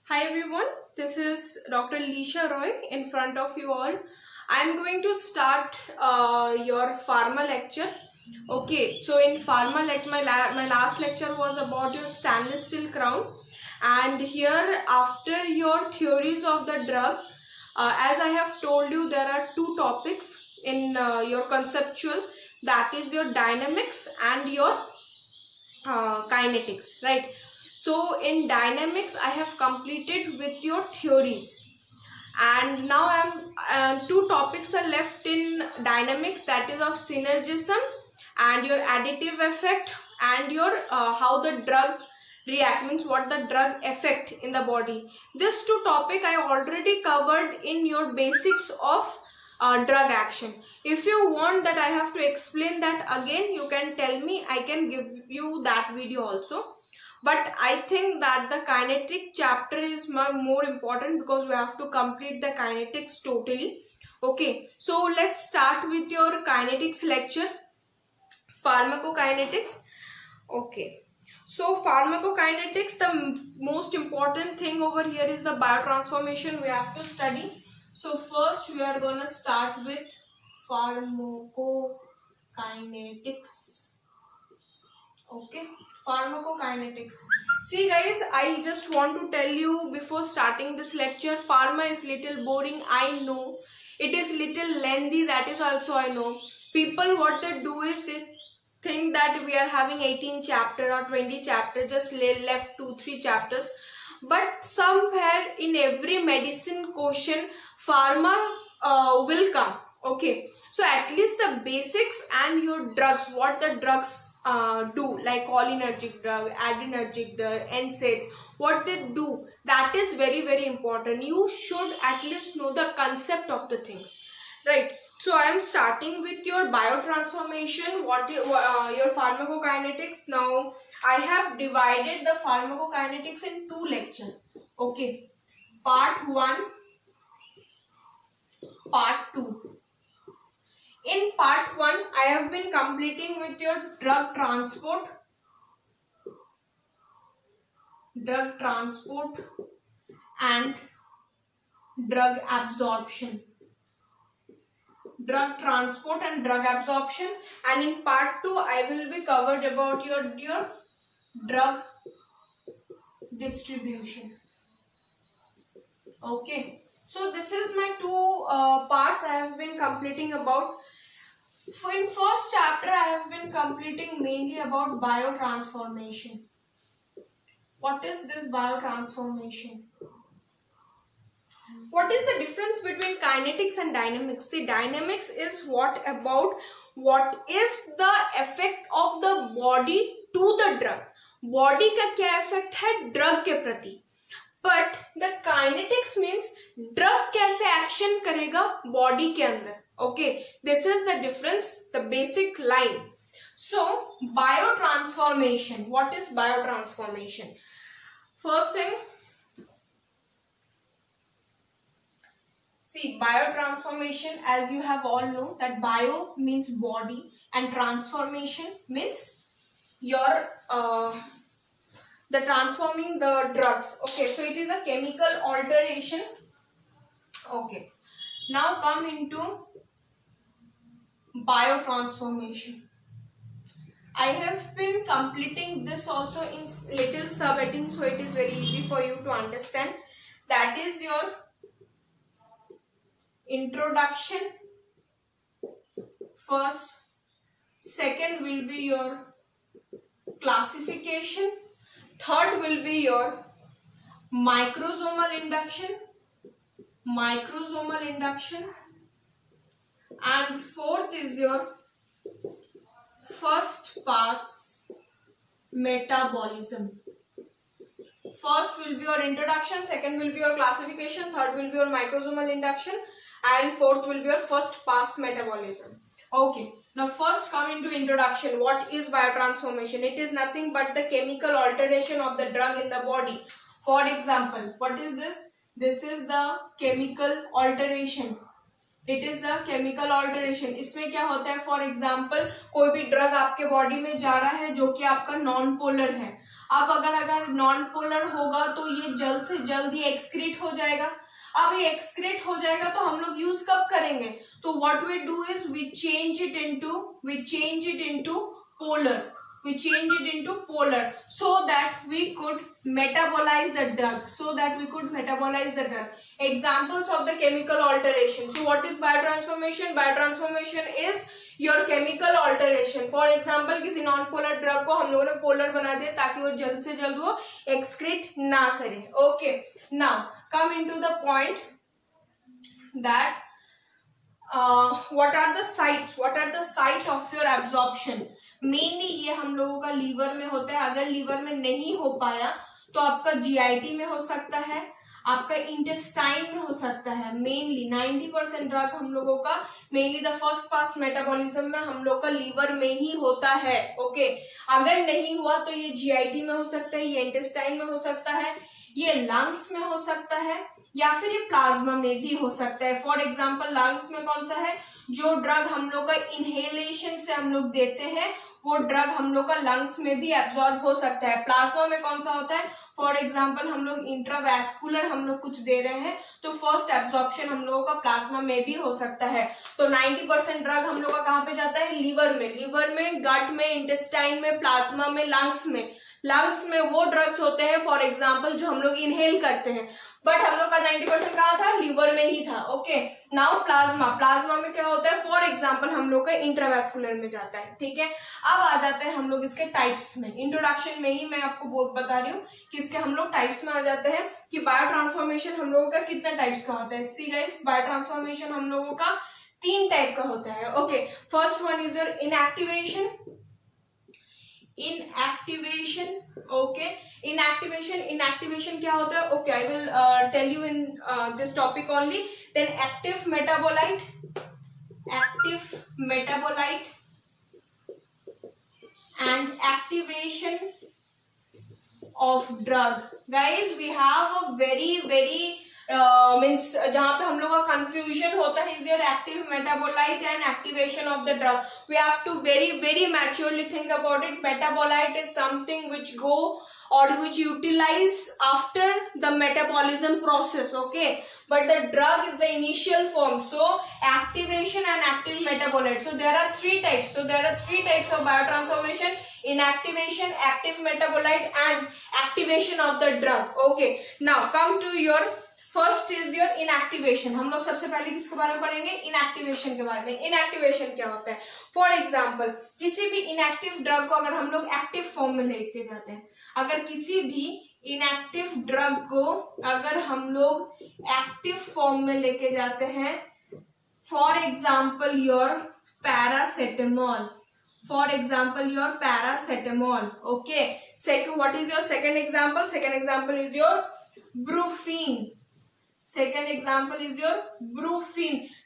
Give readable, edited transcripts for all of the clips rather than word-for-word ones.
Hi everyone, this is Dr. Lisha Roy in front of you all. I am going to start your pharma lecture. Okay, so in pharma lecture, my last lecture was about your stainless steel crown, and here after your theories of the drug, as I have told you, there are two topics in your conceptual, that is your dynamics and your kinetics, right? So in dynamics I have completed with your theories, and now two topics are left in dynamics, that is of synergism and your additive effect and your how the drug react, means what the drug effect in the body. This two topic I already covered in your basics of drug action. If you want that I have to explain that again, you can tell me, I can give you that video also. But I think that the kinetic chapter is more important because we have to complete the kinetics totally. Okay, so let's start with your kinetics lecture, pharmacokinetics. Okay, so pharmacokinetics, the most important thing over here is the biotransformation we have to study. So first we are going to start with pharmacokinetics. Okay, pharmacokinetics. See guys, I just want to tell you before starting this lecture, pharma is little boring, I know. It is little lengthy, that is also I know. People, what they do is they think that we are having 18 chapter or 20 chapter, just left 2-3 chapters. But somewhere in every medicine question, pharma will come. Okay, so at least the basics and your drugs, what the drugs do, like cholinergic drug, adrenergic drug, NSAIDs, what they do, that is very important. You should at least know the concept of the things, right? So I am starting with your biotransformation, your pharmacokinetics. Now I have divided the pharmacokinetics in two lectures. Okay, part 1, part 2. In part 1, I have been completing with your drug transport and drug absorption. Drug transport and drug absorption, and in part 2 I will be covered about your drug distribution. Okay, so this is my two parts I have been completing about. In first chapter I have been completing mainly about biotransformation. What is this biotransformation? What is the difference between kinetics and dynamics? See, dynamics is what is the effect of the body to the drug. Body का क्या effect है drug के प्रति. But the kinetics means drug कैसे action करेगा body के अंदर. Okay, this is the difference, the basic line. So, biotransformation. What is biotransformation? First thing, see, biotransformation, as you have all know, that bio means body and transformation means your the transforming the drugs. Okay, so it is a chemical alteration. Okay, now come into biotransformation. I have been completing this also in little subheading, so it is very easy for you to understand. That is your introduction first, second will be your classification, third will be your microsomal induction, and fourth is your first pass metabolism. First will be your introduction, second will be your classification, third will be your microsomal induction, and fourth will be your first pass metabolism. Okay, now first come into introduction. What is biotransformation? It is nothing but the chemical alteration of the drug in the body. For example, what is this? This is the chemical alteration. It is the chemical alteration. इसमें क्या होता है, for example कोई भी drug आपके body में जा रहा है जो कि आपका नॉन पोलर है। अब अगर नॉन पोलर होगा तो ये जल्द से जल्द ही एक्सक्रीट हो जाएगा। अब ये एक्सक्रीट हो जाएगा तो हम लोग यूज कब करेंगे, तो what we do is we change it into polar so that we could metabolize the drug. Examples of the chemical alteration. So what is biotransformation? Biotransformation is your chemical alteration. For example, किसी non polar drug को हम लोगों ने polar बना दिया ताकि वो जल्द से जल्द वो एक्सक्रीट ना करे। Okay, now come into the point that what are the site of your absorption. Mainly ये हम लोगों का लीवर में होता है। अगर लीवर में नहीं हो पाया तो आपका जीआईटी में हो सकता है, आपका इंटेस्टाइन में हो सकता है। मेनली 90% ड्रग हम लोगों का mainly the first pass metabolism में हम लोग का लीवर में ही होता है। ओके, अगर नहीं हुआ तो ये जीआईटी में हो सकता है, ये इंटेस्टाइन में हो सकता है, ये लंग्स में हो सकता है, या फिर ये प्लाज्मा में भी हो सकता है। फॉर एग्जाम्पल लंग्स में कौन सा है, जो ड्रग हम लोग का इनहेलेशन से हम लोग देते हैं वो ड्रग हम लोग का लंग्स में भी एब्जॉर्ब हो सकता है। प्लाज्मा में कौन सा होता है, फॉर एग्जाम्पल हम लोग इंट्रावैस्कुलर हम लोग कुछ दे रहे हैं तो फर्स्ट एब्जॉर्प्शन हम लोगों का प्लाज्मा में भी हो सकता है। तो 90% ड्रग हम लोग का कहाँ पे जाता है, लीवर में, गट में, इंटेस्टाइन में, प्लाज्मा में, लंग्स में वो ड्रग्स होते हैं फॉर एग्जाम्पल जो हम लोग इनहेल करते हैं, बट हम लोग का 90% कहाँ था, लीवर में ही था। ओके, नाउ प्लाज्मा में क्या होता है, फॉर एग्जाम्पल हम लोग का इंट्रावैस्कुलर में जाता है। ठीक है, अब आ जाते हैं हम लोग इसके टाइप्स में। इंट्रोडक्शन में ही मैं आपको बता रही हूँ कि इसके हम लोग टाइप्स में आ जाते हैं कि बायो ट्रांसफॉर्मेशन हम लोगों का कितने टाइप्स का होता है। सी गाइस, बायो ट्रांसफॉर्मेशन हम लोगों का 3 टाइप का होता है। Okay, first one is your inactivation. Okay, inactivation क्या होता है, okay I will tell you in this topic only. Then active metabolite and activation of drug. Guys we have a very means जहां पे हम लोग का कंफ्यूजन होता है is your active metabolite and activation of the drug. We have to very maturely think about it. Metabolite is something which go or which utilize after the metabolism process, okay, but the drug is the initial form. So activation and active metabolite, so there are 3 types of biotransformation: inactivation, active metabolite and activation of the drug. Okay, now come to your first is your inactivation. हम लोग सबसे पहले किसके बारे में पढ़ेंगे, inactivation के बारे में। इनएक्टिवेशन क्या होता है, फॉर एग्जाम्पल किसी भी इनएक्टिव ड्रग को अगर हम लोग एक्टिव फॉर्म में लेके जाते हैं, अगर किसी भी इनएक्टिव ड्रग को अगर हम लोग एक्टिव फॉर्म में लेके जाते हैं, for example your paracetamol, okay. What is your second example, second example is your brufen,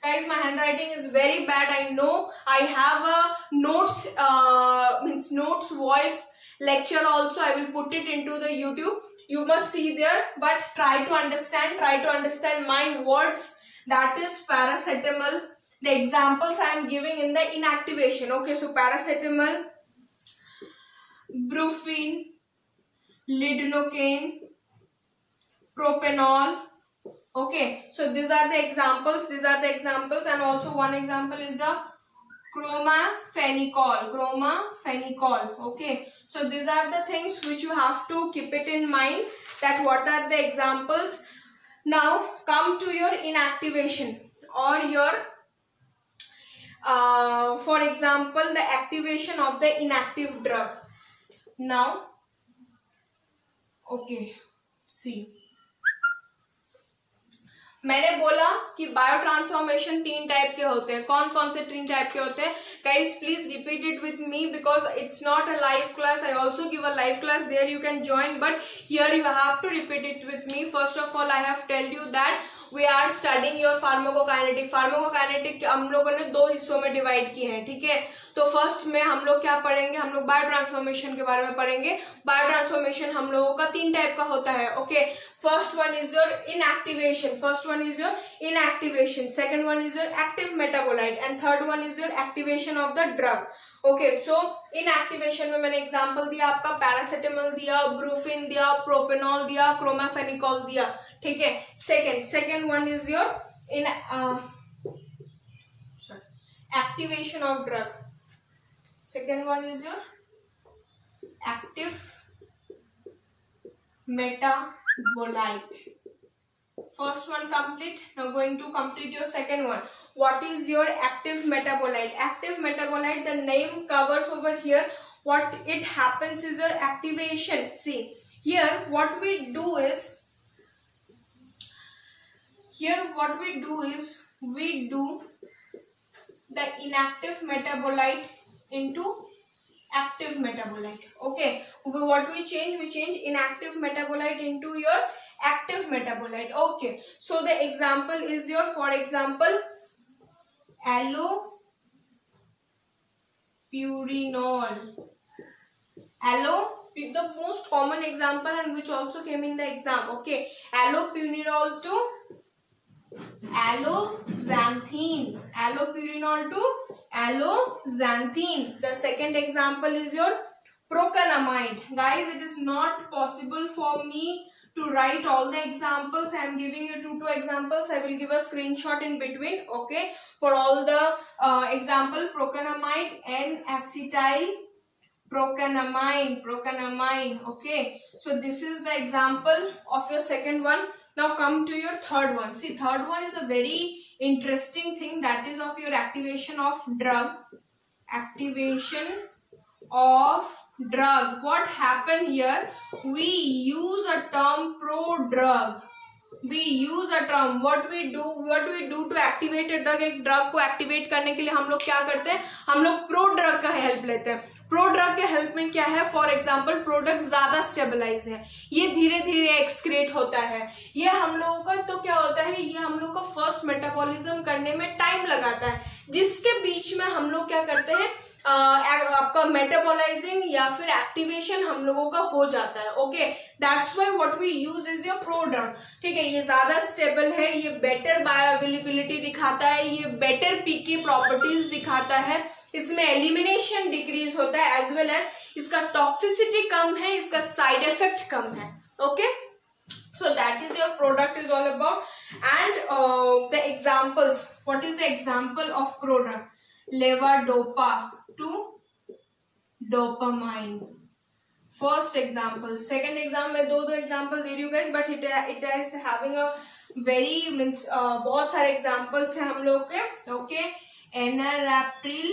Guys, my handwriting is very bad, I know. I have a notes voice lecture also. I will put it into the YouTube. You must see there, but try to understand my words. That is paracetamol. The examples I am giving in the inactivation. Okay, so paracetamol, brufen, lidocaine, propanol. Okay, so these are the examples, and also one example is the chromaphenicol. Okay, so these are the things which you have to keep it in mind, that what are the examples. Now come to your inactivation or your for example the activation of the inactive drug. Now okay, see, मैंने बोला कि bio transformation 3 type के होते हैं। कौन कौन से 3 type के होते हैं, guys please repeat it with me because it's not a live class. I also give a live class, there you can join, but here you have to repeat it with me. First of all, I have told you that we are studying your pharmacokinetic हम लोगों ने 2 हिस्सों में divide किए हैं। ठीक है, तो फर्स्ट में हम लोग क्या पढ़ेंगे, हम लोग बायो ट्रांसफॉर्मेशन के बारे में पढ़ेंगे। बायो ट्रांसफॉर्मेशन हम लोगों का 3 टाइप का होता है। Okay, First one is your inactivation. Second one is your active metabolite, and third one is your activation of the drug. Okay, so inactivation में मैंने example दिया आपका पैरासिटामोल दिया, ब्रूफिन दिया, प्रोपेनॉल दिया, क्रोमाफेनिकॉल दिया, ठीक है. Second one is your activation of drug. Second one is your active metabolite. First one complete. Now going to complete your second one. What is your active metabolite? Active metabolite, the name covers over here. What it happens is your activation. See here what we do is we do the inactive metabolite into active metabolite. Okay, what we change inactive metabolite into your active metabolite. Okay, so the example is your, for example, allopurinol. The most common example and which also came in the exam. Okay, allopurinol to alloxanthine. The second example is your procainamide. Guys, it is not possible for me to write all the examples. I am giving you two examples. I will give a screenshot in between. Okay, for all the example, procainamide and acetyl procainamine. Okay, so this is the example of your second one. Now come to your third one. See, third one is a very interesting thing, that is of your activation of drug. What happened here? We use a term prodrug. What we do to activate a drug. एक drug को activate करने के लिए हम लोग क्या करते हैं? हम लोग प्रोड्रग का हेल्प लेते हैं. प्रोड्रग के हेल्प में क्या है? फॉर एग्जाम्पल, प्रोडक्ट ज्यादा स्टेबलाइज है, ये धीरे धीरे एक्सक्रीट होता है. ये हम लोगों का तो क्या होता है, ये हम लोग को फर्स्ट मेटाबॉलिज्म करने में टाइम लगाता है, जिसके बीच में हम लोग क्या करते हैं, आपका मेटाबॉलाइजिंग या फिर एक्टिवेशन हम लोगों का हो जाता है. Okay, that's why what we use is your prodrug. ठीक है, ये ज्यादा स्टेबल है, ये बेटर बायोअवेलेबिलिटी दिखाता है, ये बेटर पीके प्रॉपर्टीज दिखाता है, इसमें एलिमिनेशन डिक्रीज होता है, एज वेल एज इसका टॉक्सिसिटी कम है, इसका साइड इफेक्ट कम है. Okay, so that is your product is all about. And the examples, what is the example of product? Levodopa to dopamine. First example. Second example मैं दो example दे रही हूँ guys, but it is having a very means बहुत सारे examples हैं हम लोग के. Okay, enalapril.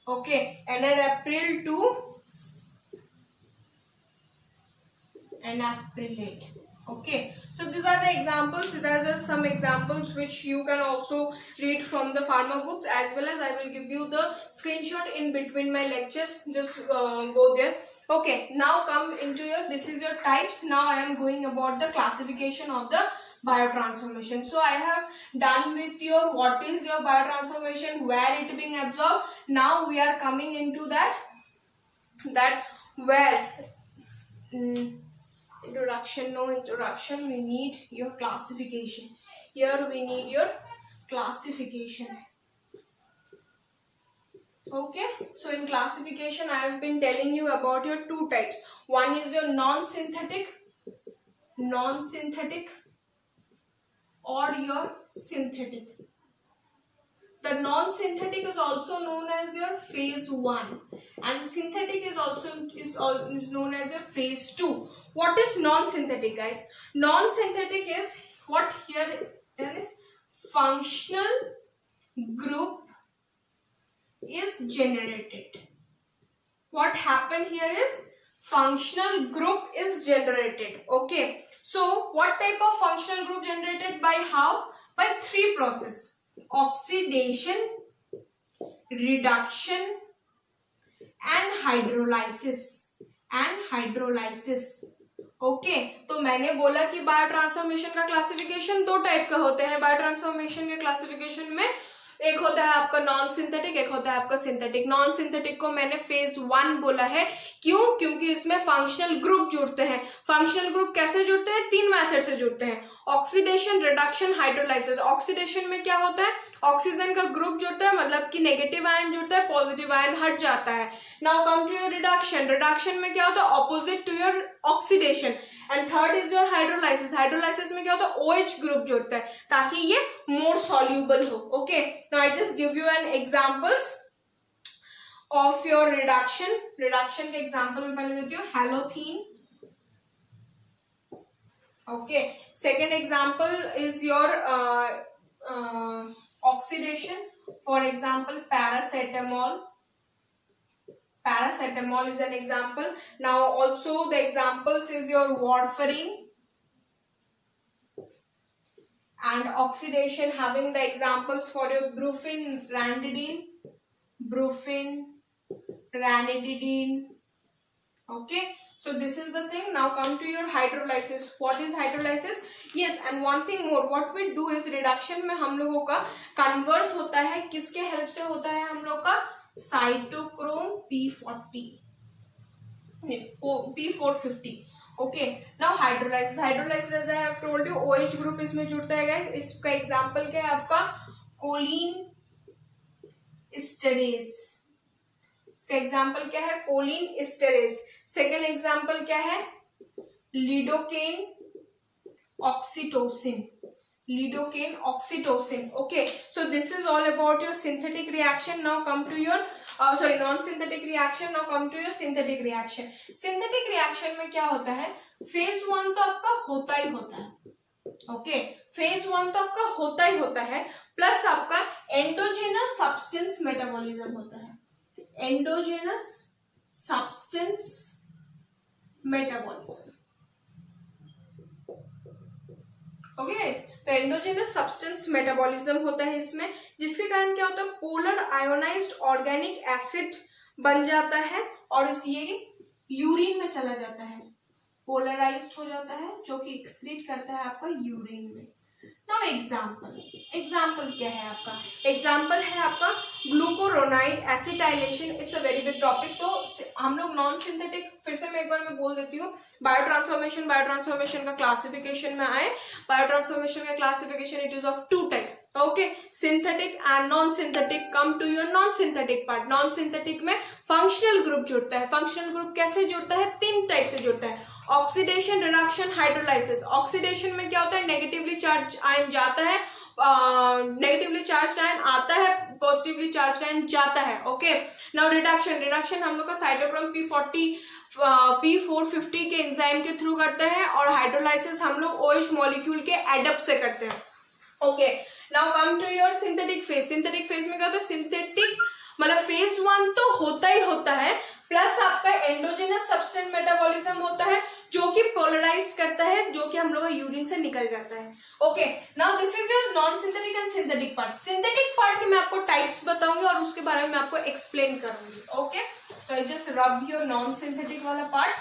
Okay, enalapril to enacrylate. Okay, so these are the examples. These are just some examples which you can also read from the pharma books, as well as I will give you the screenshot in between my lectures. Just go there. Okay, now come into your, this is your types. Now I am going about the classification of the biotransformation. So I have done with your what is your biotransformation, where it being absorbed. Now we are coming into that where no introduction, we need your classification. Here we need your classification. Okay, so in classification I have been telling you about your two types. One is your non-synthetic or your synthetic. The non-synthetic is also known as your phase 1 and synthetic is known as your phase 2. What is non-synthetic, guys? Non-synthetic is what here there is functional group is generated. What happened here is functional group is generated. Okay, so what type of functional group generated? By how? By three processes: oxidation, reduction and hydrolysis. Okay, तो मैंने बोला कि biotransformation का classification दो type का होते हैं. Biotransformation के क्लासिफिकेशन में एक होता है आपका नॉन सिंथेटिक, एक होता है आपका सिंथेटिक। नॉन सिंथेटिक को मैंने फेज 1 बोला है, क्यों? क्योंकि इसमें फंक्शनल ग्रुप जुड़ते हैं। फंक्शनल ग्रुप कैसे जुड़ते हैं? 3 मेथड से जुड़ते हैं, ऑक्सीडेशन, रिडक्शन, हाइड्रोलाइसिस। ऑक्सीडेशन में क्या होता है? ऑक्सीजन का ग्रुप जुड़ता है, मतलब कि नेगेटिव आयन जुड़ता है, पॉजिटिव आयन हट जाता है। Now come to your reduction. Reduction में क्या होता है? Opposite to your oxidation. And third is your hydrolysis. Hydrolysis में क्या होता है? OH ग्रुप जुड़ता है ताकि ये मोर सॉल्यूबल हो। Okay, now I just give you an examples of your reduction. Reduction के एग्जांपल में पहले देती हूँ halothane. Okay, second example is your oxidation. For example, paracetamol. Paracetamol is an example. Now also the examples is your warfarin. And oxidation having the examples for your brufen, ranitidine. Brufen, ranitidine. Okay, so this is the thing. Now come to your hydrolysis. What is hydrolysis? Yes, and one thing more, what we do is reduction में हम लोगों का converse होता है, किसके help से होता है हम लोग का? Cytochrome P40, P450. Okay, now hydrolysis. Hydrolysis as I have told you, OH group इसमें जुड़ता है guys. इसका example क्या है आपका? choline esterase. इसका example क्या है? choline esterase. सेकेंड एग्जाम्पल क्या है? Lidocaine oxytocin. Lidocaine oxytocin. Okay, so this is all about your synthetic reaction. Now come to your non synthetic reaction. Now come to your synthetic reaction. Synthetic reaction में क्या होता है? Phase 1 तो आपका होता ही होता है. ओके, फेज 1 तो आपका होता ही होता है, प्लस आपका एंडोजेनस सब्सटेंस मेटाबॉलिज्म होता है. Endogenous substance metabolism. Okay guys, तो एंडोजेनस सब्सटेंस मेटाबॉलिज्म होता है इसमें, जिसके कारण क्या होता है? पोलर आयोनाइज्ड ऑर्गेनिक एसिड बन जाता है और ये यूरिन में चला जाता है, पोलराइज्ड हो जाता है, जो कि एक्सक्रीट करता है आपका यूरिन में. नाउ एग्जाम्पल क्या है आपका? एग्जाम्पल है आपका glucuronide acetylation. It's a very big topic. तो हम लोग नॉन सिंथेटिक, फिर से मैं एक बार बोल देती हूँ, बायोट्रांसफॉर्मेशन का क्लासिफिकेशन में आए. बायोट्रांसफॉर्मेशन का classification it is of 2 type. Okay, synthetic and non synthetic. Come to your non synthetic part. Non synthetic में फंक्शनल ग्रुप जुड़ता है. फंक्शनल ग्रुप कैसे जुड़ता है? 3 टाइप से जुड़ता है, ऑक्सीडेशन, रिडक्शन, हाइड्रोलाइसिस. ऑक्सीडेशन में क्या होता है? नेगेटिवली चार्ज आयन जाता है, नेगेटिवली चार्ज आयन आता है, पॉजिटिवली चार्ज आयन जाता है. ओके, नाउ रिडक्शन हम लोग का साइटोक्रोम P450 के एंजाइम के थ्रू करते हैं, और हाइड्रोलाइसिस हम लोग OH मॉलिक्यूल के एडप्ट से करते हैं. Okay, now come to your synthetic phase. Synthetic phase में क्या होता है? सिंथेटिक मतलब फेज 1 तो होता ही होता है, प्लस आपका एंडोजेनस सब्सटेंस मेटाबॉलिज्म होता है, जो कि पोलराइज्ड करता है, जो कि हम लोग का यूरिन से निकल जाता है. Okay, now this is your non synthetic and synthetic part. Synthetic part के मैं आपको टाइप्स बताऊंगी और उसके बारे में मैं आपको एक्सप्लेन करूंगी. Okay, so I just rub your non synthetic वाला part.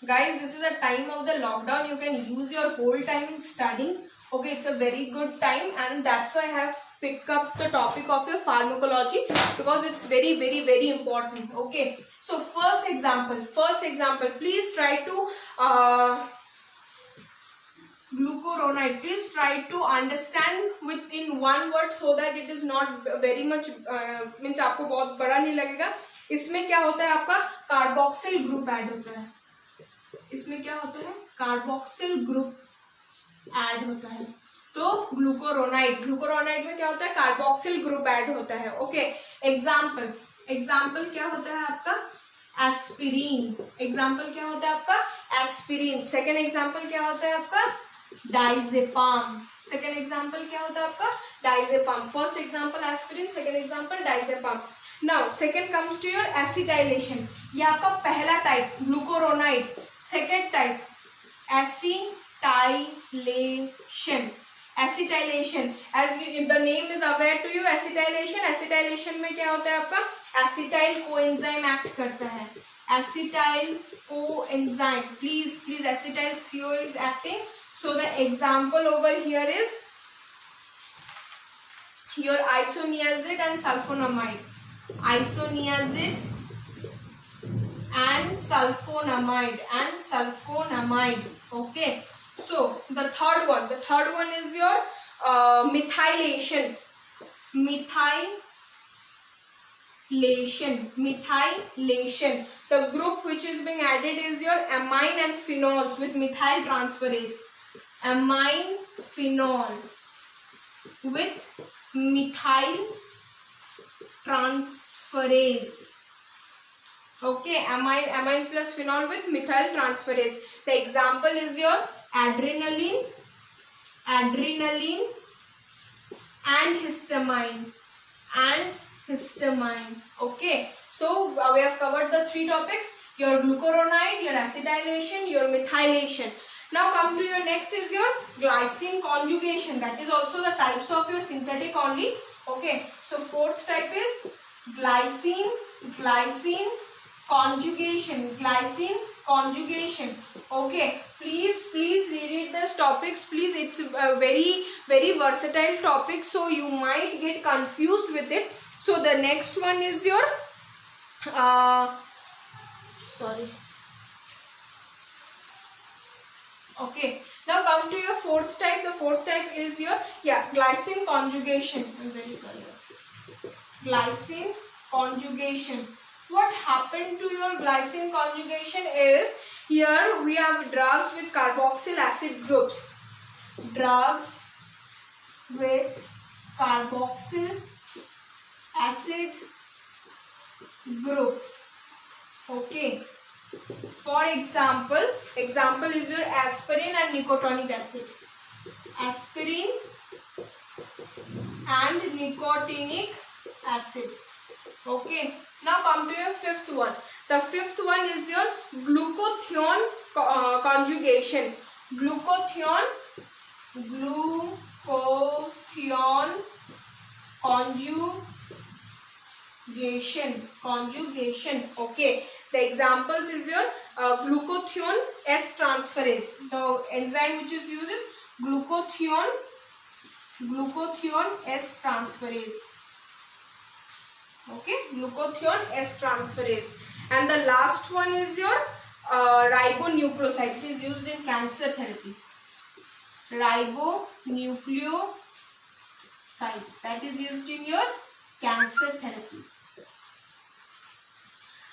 Guys, this is a time of the lockdown. You can use your whole time in studying. Okay, it's a very good time, and that's why I have picked up the topic of your pharmacology, because it's very, very, very important. Okay, so first example, please try to glucuronide. Please try to understand within one word, so that it is not very much means आपको बहुत बड़ा नहीं लगेगा. इसमें क्या होता है? आपका कार्बोक्सिल ग्रुप ऐड होता है. इसमें क्या होता है? कार्बोक्सिल ग्रुप ऐड होता है. तो ग्लूकोरोनाइड में क्या होता है? कार्बोक्सिल ग्रुप ऐड होता है. ओके, एग्जाम्पल क्या होता है आपका? एस्पिरिन. एग्जाम्पल क्या होता है आपका? एस्पिरिन. सेकेंड एग्जाम्पल क्या होता है आपका? डाइजेपाम. सेकेंड एग्जाम्पल क्या होता है आपका? Diazepam. First example aspirin, second example diazepam. Now second comes to your acetylation. ये आपका पहला type glucuronide. Second type acetylation. As the name is aware to you, acetylation में क्या होता है आपका? एसिटाइल कोएंजाइम एक्ट करता है. Acetyl coenzyme, please acetyl CO is acting. So the example over here is your isoniazid and sulfonamide. Isoniazids and sulfonamide okay. So the third one is your methylation. The group which is being added is your amine and phenols with methyl transferase. Amine phenol with methyl transferase. Okay, amine plus phenol with methyl transferase. The example is your adrenaline and histamine. Okay, so we have covered the three topics: your glucuronide, your acetylation, your methylation. Now come to your next is your glycine conjugation. That is also the types of your synthetic only. Okay, so fourth type is glycine conjugation. Okay, please reread these topics. Please, it's a very versatile topic, so you might get confused with it. So the next one is your okay, now come to your fourth type. The fourth type is your glycine conjugation. I'm very sorry. Glycine conjugation. What happened to your glycine conjugation is, here we have drugs with carboxyl acid groups. Drugs with carboxyl acid group. Okay. For example is your aspirin and nicotinic acid. Aspirin and nicotinic acid. Okay. Now come to your fifth one. The fifth one is your glucothione conjugation. Glucothione conjugation. Okay. The examples is your glucothione S transferase. The enzyme which is used is glucothione S transferase. Okay, glucothione S transferase. And the last one is your ribonucleoside. It is used in cancer therapy. Ribonucleosides, that is used in your cancer therapies.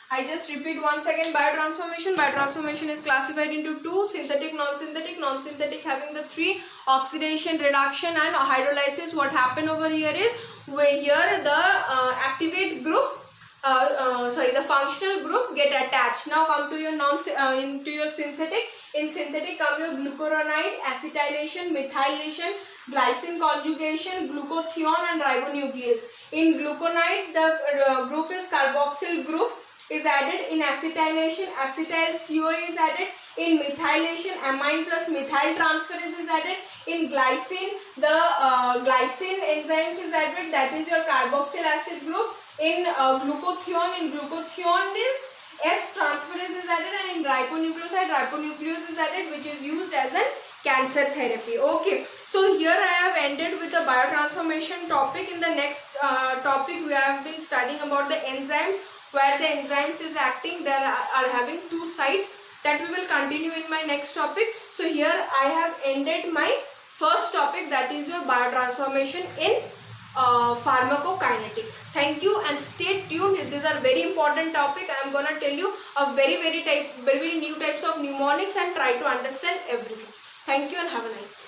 I just repeat once again: biotransformation. Biotransformation is classified into two: synthetic, non-synthetic. Non-synthetic having the three: oxidation, reduction and hydrolysis. What happened over here is, here the activate group, the functional group get attached. Now come to your into your synthetic. In synthetic come your glucuronide, acetylation, methylation, glycine conjugation, glucothione and ribonuclease. In gluconide, the group is carboxyl group is added. In acetylation, acetyl CoA is added. In methylation, amine plus methyl transferase is added. In glycine, the glycine enzymes is added, that is your carboxyl acid group. In glucothione is S transferase is added, and in ribonucleose is added, which is used as a cancer therapy. Okay, so here I have ended with the biotransformation topic. In the next topic we have been studying about the enzymes, where the enzymes is acting, they are having two sides, that we will continue in my next topic. So here I have ended my first topic, that is your biotransformation in pharmacokinetic. Thank you and stay tuned. These are very important topic. I am gonna tell you a very new types of mnemonics and try to understand everything. Thank you and have a nice day.